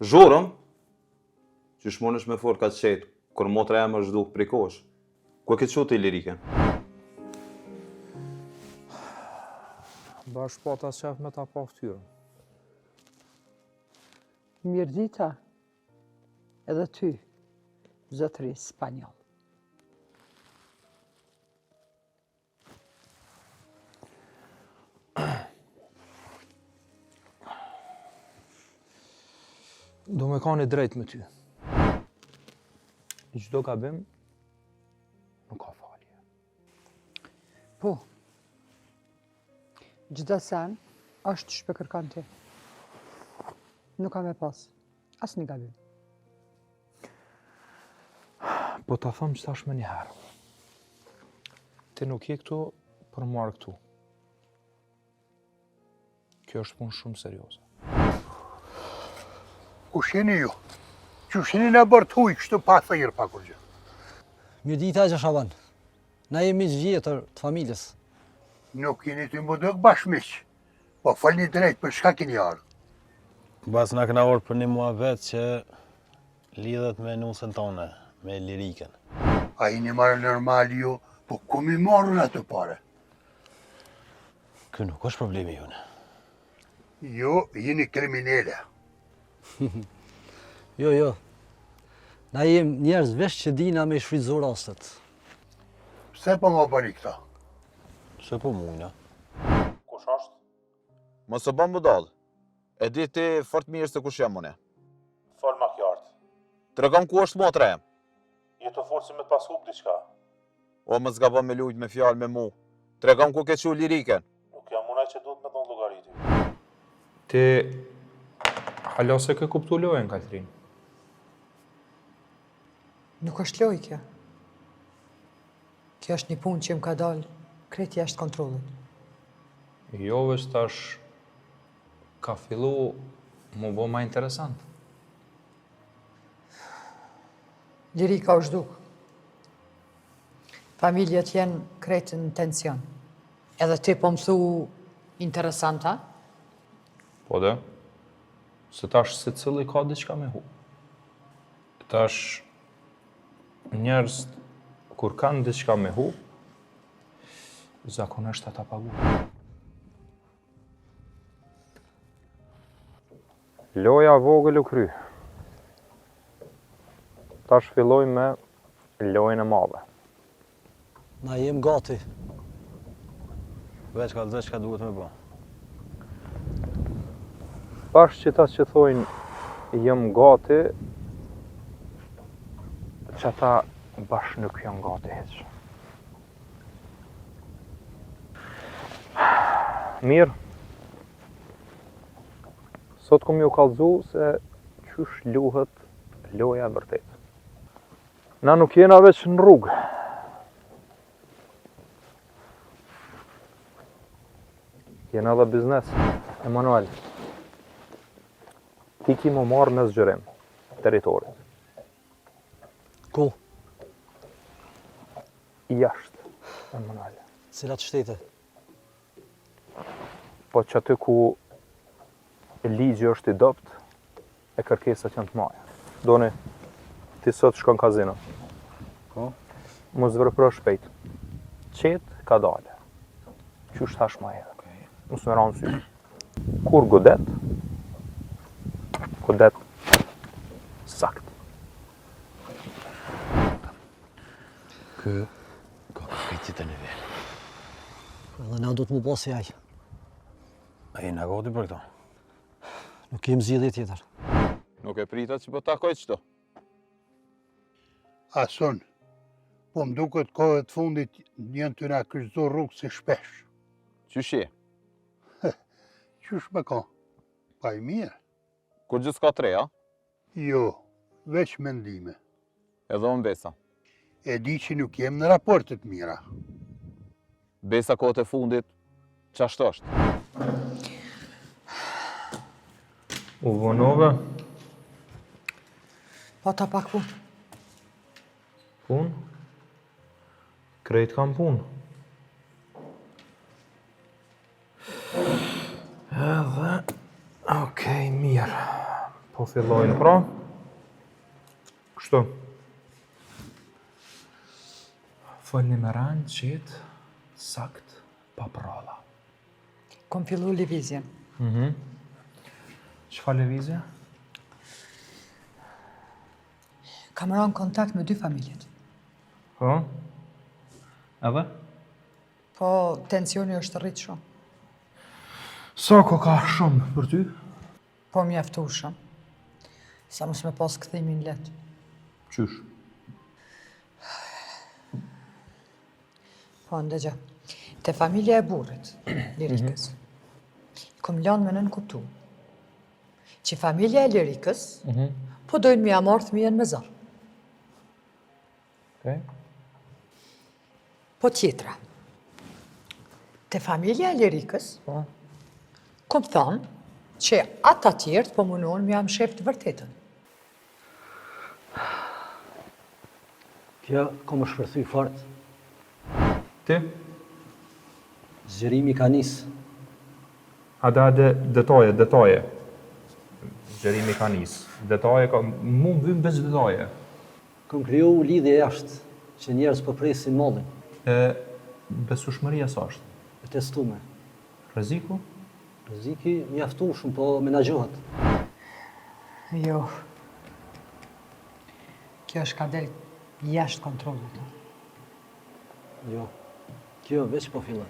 Zhurëm, që shmonesh me fort ka qetë, kur motra e më është duke prikosh. Ku e këtë qotë i liriken? Bash pata qef me ta pa ftyrën. Mirë dita, edhe ty, zotëri spanjoll. Do me ka një drejt me ty. Çdo gabim nuk ka falje. Po, çdo sen është shpe kërkan ti. Nuk ka me pas, as një gabim. Po ta thëmë që tash me njëherë. Ti nuk je këtu për marrë këtu. Kjo është punë shumë serioze. Kush jeni ju? Që sheni në bërtuj kështu pa thirë pa kur gjë? Mirë dita Gja Shaban. Na jemi miq vjetër të familjes. Nuk jeni të më dëgë bashmiq, po falni drejt për shka keni ardhë. Bas na këna orë për një mua vetë që lidhet me nusën tone, me liriken. A i një marë normal ju, po ku mi marrën atë pare? Ky nuk është problemi jone. Jo, jeni kriminele. Jo. Na jem njerëz vesh që dina me shfrytëzu rastet. Pse po më bëni këta? Se po mujna. Kush është? Mos e bën budall. E di ti fort mirë se kush jam unë. Fol ma qartë. Tregom ku është motra em. Je të fortë si me të pas hub diçka. O mos gabon me lujt me fjalë me mu. Tregom ku ke çu liriken. Nuk jam unaj që duhet me dhon llogariti. Ti hala se ke kuptu lojën, Katrin. Nuk është loj kjo. Kjo është një punë që më ka dalë krejt jashtë kontrollit. Jo, veç tash ka fillu më bo ma interesant. Lirika u zhduk. Familjet jenë krejt në tension. Edhe ti po më thu interesanta? Po dhe, se tash se cili ka diçka me hu. Tash njerëz kur kanë diçka me hu, zakonisht ata paguajnë. Loja vogël u kry. Tash filloj me lojën e madhe. Na jem gati. Veç ka dhe që ka duhet me bë. Pash që ta që thojnë jem gati, që ata bash nuk janë gati heq. Mirë. Sot kom ju kallëzu se qysh luhet loja e vërtet. Na nuk jena veç në rrugë. Jena dhe biznes, Emanuel. Ti ki më marrë në zgjërim, teritorit. Ku? Jashtë, Emanuel. Cilat shtete? Po që aty ku ligji është i dopt, e kërkesat janë të maja. Doni, ti sot shkon kazino. Po? Mos vërpro shpejt. Qetë ka dale. Qysh thash ma herë. Mos më ranë sy. Kur godet sakt. Kë ka këtë të nivel. Edhe na do të mu posi aj. A jena gati për këto? Nuk kem zgjidhje tjetër. Nuk e pritat që po takoj çto. Asun, po më duket kohët fundit njën të na kryqëzo rrugë si shpesh. Qysh je? Qysh me ka? Pa i mirë? Kur gjithë s'ka tre, a? Jo, veç mendime. Edhe unë Besa. E di që nuk jem në raportet mira. Besa kohët e fundit, qashtë është? U vonove? Pa ta pak punë. Pun? Krejt kam pun. Edhe, okej, mirë. Po Po fillojnë pra. Kështu. Folni me rënd, qetë, sakt, pa pralla. Kom fillu lëvizjen. Çfarë lëvizje? Kam rënë kontakt me 2 familjet. Po? Edhe? Po, tensioni është rritë shumë. Sa ko ka shumë për ty? Po mjaftueshëm. Sa mos me pas këthimin letë. Qysh? Po, ndëgja. Te familja e burrit, Lirikës. Kom lanë me nën kuptu. Që familja e Lirikës, po dojnë mi amorë thmijen me zarë. Okay. Po tjetra. Te familja e Lirikës, kom thonë që ata tjertë po munohen mi am shef të vërtetën. Kjo kom shpërthy fort. Ti? Zgjerimi ka nisë. Hade detaje. Gjerimi ka nisë. Detaje ka... Mu më vymë bez detaje. Kom kriju lidhje jashtë, që njerëz po presin mollin. E besueshmëria sa është? E testume. Rreziku? Rreziki mjaftueshëm, po menaxhohet. Jo. Kjo është ka del jashtë kontrollit. Jo. Kjo veç po fillon.